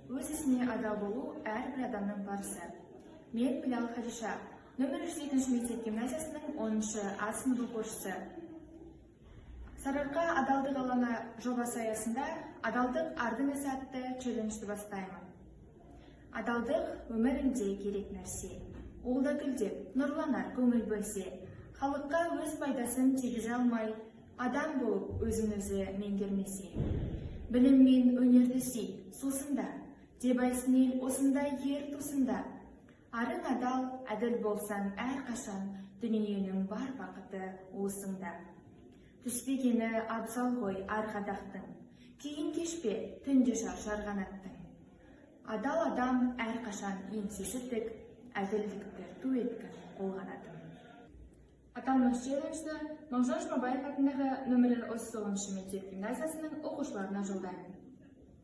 Өз ісіне адал болу әрбір адамның парызы. Мен Білал Хадиша, нөмір 302 мектеп гимназиясының 10-шы А сынып оқушысы. Сарыарқа адалдық алаңы жобасы аясында адалдық ардың ісі атты челленджді бастаймын. Адалдық өмірінде керек нәрсе. Ол да гүлдеп, нұрланар көңіл бөлсе, халыққа өз пайдасын тигізе алмай, адам болып өзін-өзі меңгермесе. Білім мен өнерді сүй, сусында, деп айсын ел осындай ер тусында. Арың адал, әділ болсаң әрқашан, дүниенің бар бақыты уысыңда. Түспегені абзал ғой арқадақтың, кейін кешпе түнде шаршар қанаттың. Адал адам әрқашан еңсесі тік, әділдікті ту еткін қолғанатын. Аталмыш челленджді Мағжан Жұмабаев атындағы нөмірі 39-шы мектеп гимназиясының оқушыларына жолдаймын.